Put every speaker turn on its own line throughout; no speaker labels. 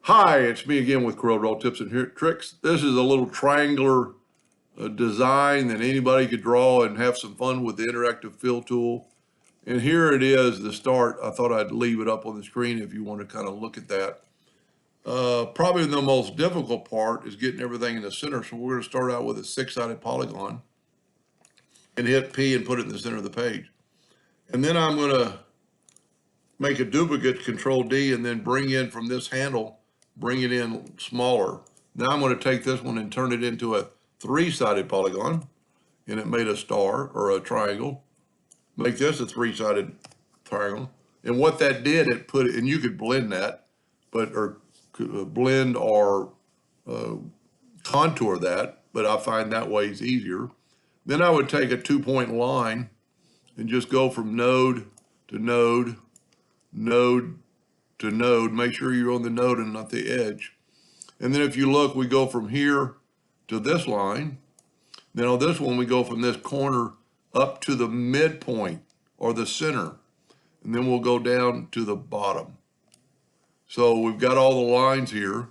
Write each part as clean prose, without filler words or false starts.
Hi, it's me again with Corel Draw Tips and Tricks. This is a little triangular design that anybody could draw and have some fun with the interactive fill tool. And here it is, the start. I thought I'd leave it up on the screen if you want to kind of look at that. Probably the most difficult part is getting everything in the center. So we're going to start out with a 6-sided polygon and hit P and put it in the center of the page. And then I'm going to make a duplicate, Control D, and then bring in from this handle, bring it in smaller. Now I'm going to take this one and turn it into a 3-sided polygon, and it made a star or a triangle. Make this a 3-sided triangle. And what that did, it put, and you could blend that, or blend or contour that, but I find that way is easier. Then I would take a 2-point line and just go from node to node, node to node. Make sure you're on the node and not the edge. And then if you look, we go from here to this line. Then on this one, we go from this corner up to the midpoint or the center. And then we'll go down to the bottom. So we've got all the lines here.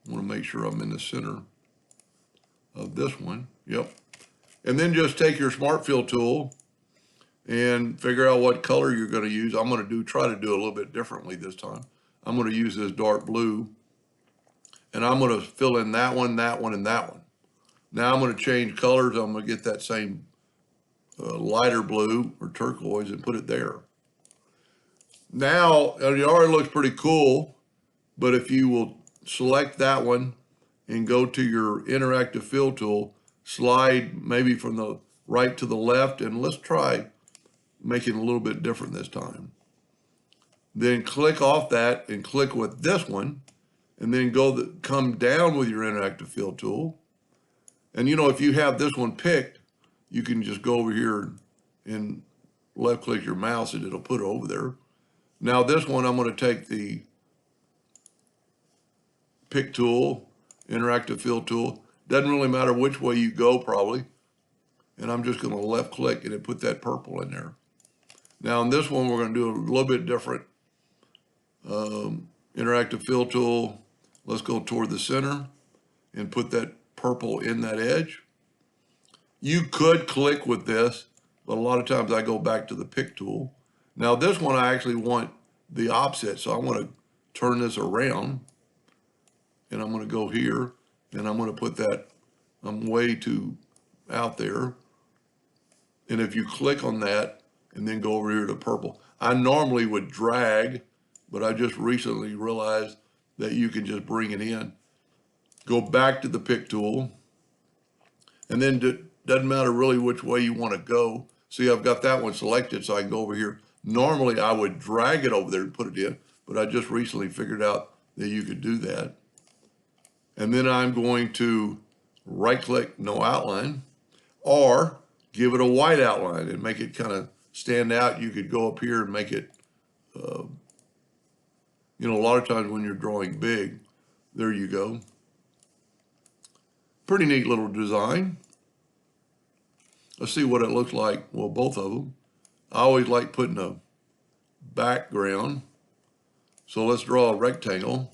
I want to make sure I'm in the center of this one. Yep. And then just take your Smart Fill tool and figure out what color you're going to use. I'm going to try to do a little bit differently this time. I'm going to use this dark blue, and I'm going to fill in that one, that one, and that one. Now I'm going to change colors. I'm going to get that same lighter blue or turquoise and put it there. Now, it already looks pretty cool, but if you will select that one and go to your interactive fill tool, slide maybe from the right to the left, and let's try making it a little bit different this time. Then click off that and click with this one, and then come down with your interactive fill tool. And if you have this one picked, you can just go over here and left click your mouse and it'll put it over there. Now this one, I'm going to take the pick tool, interactive fill tool. Doesn't really matter which way you go probably. And I'm just going to left click and it put that purple in there. Now in this one, we're going to do a little bit different. Interactive fill tool, let's go toward the center and put that purple in that edge. You could click with this, but a lot of times I go back to the pick tool. Now this one, I actually want the opposite. So I want to turn this around and I'm going to go here and I'm going to put that, I'm way too out there. And if you click on that and then go over here to purple, I normally would drag, but I just recently realized that you can just bring it in. Go back to the pick tool, and then it doesn't matter really which way you want to go. See, I've got that one selected, so I can go over here. Normally, I would drag it over there and put it in, but I just recently figured out that you could do that. And then I'm going to right-click No Outline, or give it a white outline and make it kind of stand out. You could go up here and make it, a lot of times when you're drawing big, there you go. Pretty neat little design. Let's see what it looks like. Well, both of them. I always like putting a background. So let's draw a rectangle.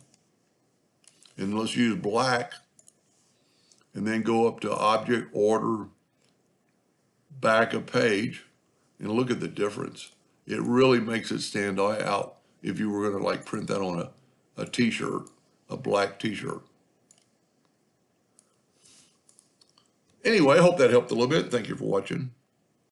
And let's use black. And then go up to Object, Order, Back of Page. And look at the difference. It really makes it stand out if you were going to print that on a t-shirt, a black t-shirt. Anyway, I hope that helped a little bit. Thank you for watching.